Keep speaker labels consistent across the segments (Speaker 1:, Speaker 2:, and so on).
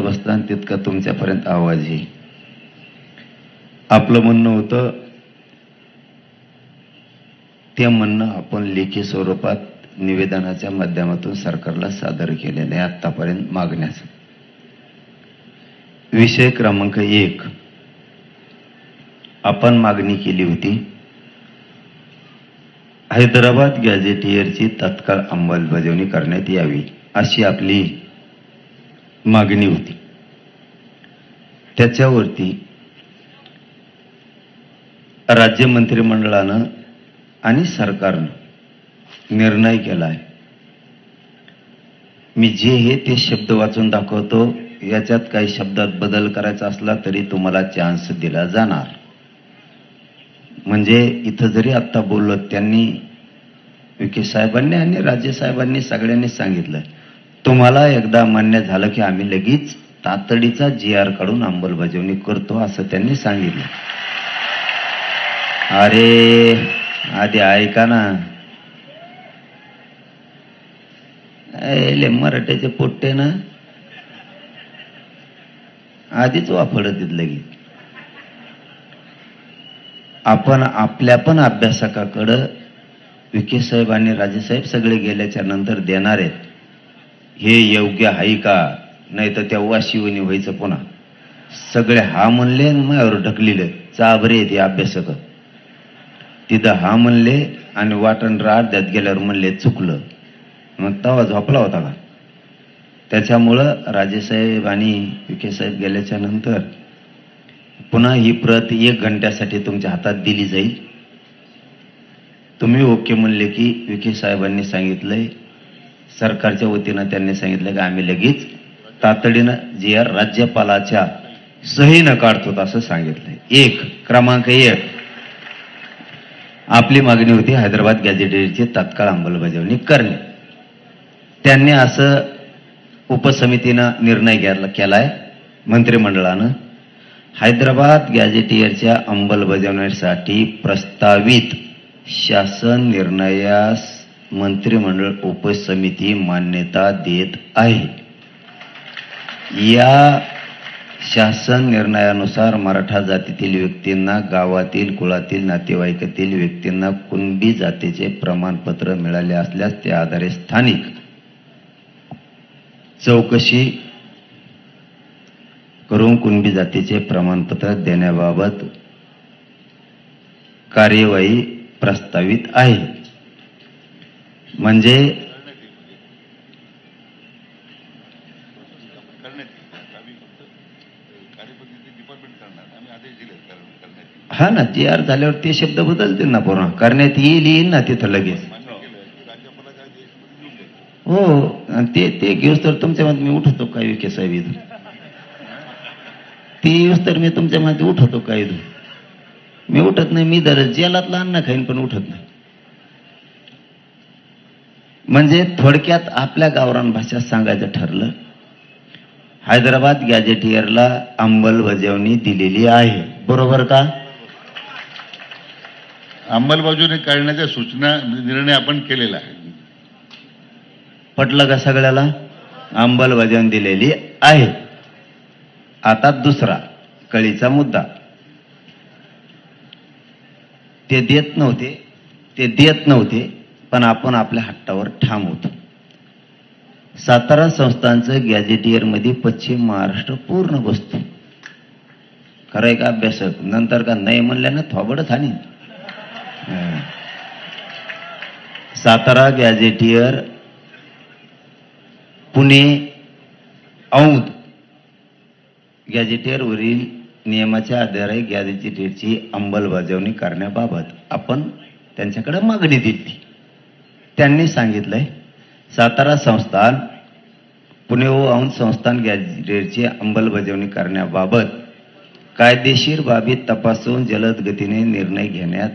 Speaker 1: बसता आणि तितका तुमच्यापर्यंत आवाज येईल. आपलं म्हणणं होतं ते म्हणणं आपण लेखी स्वरूपात निवेदनाच्या माध्यमातून सरकारला सादर केलेलं आहे आतापर्यंत मागण्याचा. विषय क्रमांक 1, आपण मागणी केली होती हैदराबाद गॅझेटियरची तत्काळ अंमलबजावणी करण्यात यावी अशी आपली मागणी होती. त्याच्यावरती राज्य मंत्रिमंडळानं आणि सरकारनं निर्णय केला आहे. मी जे हे ते शब्द वाचून दाखवतो, याच्यात काही शब्दात बदल करायचा असला तरी तुम्हाला चान्स दिला जाणार. म्हणजे इथं जरी आत्ता बोललो त्यांनी विखे साहेबांनी आणि राज्य साहेबांनी सगळ्यांनी सांगितलं, तुम्हाला एकदा मान्य झालं की आम्ही लगेच तातडीचा GR काढून अंमलबजावणी करतो असं त्यांनी सांगितलं. अरे आधी ऐका ना, मराठ्याचे पोट्टे ना आधीच वापरत लगेच. आपण आपल्या पण अभ्यासकाकडं विखे साहेब आणि राजेसाहेब सगळे गेल्याच्या नंतर देणार आहेत. हे योग्य आहे का, नाही तर त्या वाशिवणी व्हायचं पुन्हा. सगळे हा म्हणले माझ्यावर ढकलिले चाबरे ते अभ्यासक. तिथं हा म्हणले आणि वाटण अर्ध्यात गेल्यावर म्हणले चुकलं. मग तवा झोपला होता का? त्याच्यामुळं राजेसाहेब आणि विखे साहेब गेल्याच्या नंतर पुन्हा ही प्रत 1 घंट्यासाठी तुमच्या हातात दिली जाईल. तुम्ही ओके म्हणले की विखे साहेबांनी सांगितलंय, सरकारच्या वतीनं त्यांनी सांगितलं की आम्ही लगेच तातडीनं GR राज्यपालाच्या सहीनं काढतो असं सांगितलंय. क्रमांक 1 आपली मागणी होती हैदराबाद गॅझेटियरची तात्काळ अंमलबजावणी करणे. त्यांनी असं उपसमितीनं निर्णय केलाय मंत्रिमंडळानं, हैदराबाद गॅझेटियरच्या अंमलबजावणीसाठी प्रस्तावित शासन निर्णयास मंत्रिमंडळ उपसमिती मान्यता देत आहे. या शासन निर्णयानुसार मराठा जातीतील व्यक्तींना, गावातील कुळातील नातेवाईकातील व्यक्तींना कुणबी जातीचे प्रमाणपत्र मिळाले असल्यास त्या आधारे स्थानिक चौकशी करून कुणबी जातीचे प्रमाणपत्र देण्याबाबत कार्यवाही प्रस्तावित आहे. म्हणजे हा ना, GR झाल्यावर ते शब्द बदलतील ना, पूर्ण करण्यात येईल ना तिथं लगेच. हो, ते घेऊस तर तुमच्या मध्ये मी उठवतो काय विखे साहेब इथून, ते येऊस तर मी तुमच्या मध्ये उठवतो काय इथून. मी उठत नाही, मी दर जेलातला अन्न खाईन पण उठत नाही. म्हणजे थोडक्यात आपल्या गावरान भाषेत सांगायचं ठरलं, हैदराबाद गॅझेटियरला अंमलबजावणी दिलेली आहे. बरोबर का?
Speaker 2: अंमलबजावणी करण्याच्या सूचना निर्णय आपण केलेला आहे.
Speaker 1: पटलं का सगळ्याला? अंमलबजावणी दिलेली आहे. आता दुसरा कळीचा मुद्दा, ते देत नव्हते पण आपण आपल्या हट्टावर ठाम होतो. सातारा संस्थांचं गॅझेटियर मध्ये पश्चिम महाराष्ट्र पूर्ण बसतो. खरंय का अभ्यासक? नंतर का नाही म्हणल्यानं थोबडच हानी. सातारा गॅझेटियर, पुणे औंध गॅझेटियरवरील नियमाच्या आधारे गॅझेटियरची अंमलबजावणी करण्याबाबत आपण त्यांच्याकडे मागणी दिली. त्यांनी सांगितलंय सातारा संस्थान, पुणे व औंध संस्थान गॅझेटियरची अंमलबजावणी करण्याबाबत कायदेशीर बाबी तपासून जलद गतीने निर्णय घेण्यात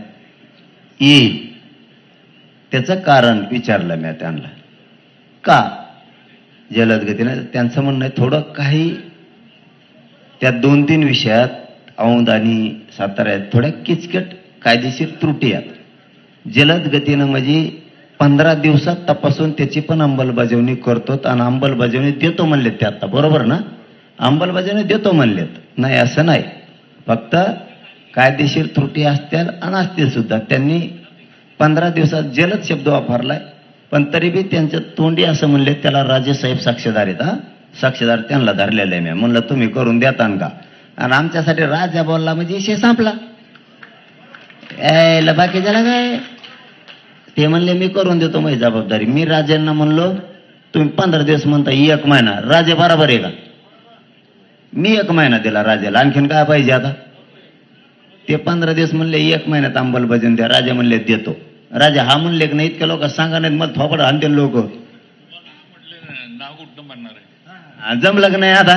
Speaker 1: येईल. त्याचं कारण विचारलं मी त्यांना, का जलद गतीने? त्यांचं म्हणणं आहे थोडं काही त्या 2-3 विषयात औंध आणि साताऱ्यात थोड्या किचकट कायदेशीर त्रुटी आहेत. जलद गतीनं म्हणजे 15 दिवसात तपासून त्याची पण अंमलबजावणी करतो आणि अंमलबजावणी देतो म्हणले ते आता. बरोबर ना? अंमलबजावणी देतो म्हणलेत, नाही असं नाही, फक्त कायदेशीर त्रुटी असतील आणि असतील सुद्धा. त्यांनी 15 दिवसात जलद शब्द वापरलाय, पण तरी बी त्यांच्या तोंडी असं म्हणले त्याला राजेसाहेब साक्षीदार आहेत. हा साक्षीदार त्यांना धरलेलं आहे. मी म्हणलं तुम्ही करून देता का, आणि आमच्यासाठी राजा बोलला म्हणजे विषय संपला. यायला बाकी झाला काय, ते म्हणले मी करून देतो माझी जबाबदारी. मी राजांना म्हणलो तुम्ही 15 दिवस म्हणता 1 महिना, राजे बरोबर आहे का? मी 1 महिना दिला राजाला, आणखीन काय पाहिजे आता? ते 15 दिवस म्हणले 1 महिन्यात अंमलबजावणी द्या. राजा म्हणले देतो. राजा हा म्हणले की नाही, इतक्या लोक सांगा नाहीत मला थोपड आणतील लोक.
Speaker 2: नाव कुठं म्हणणार आहे?
Speaker 1: जमलं की नाही आता?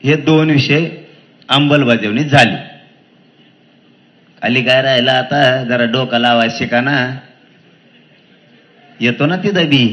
Speaker 1: हे 2 विषय अंमलबजावणी झाली. खाली काय राहिला आता, जरा डोका लावायला शिका ना, येतो ना तिथं बी.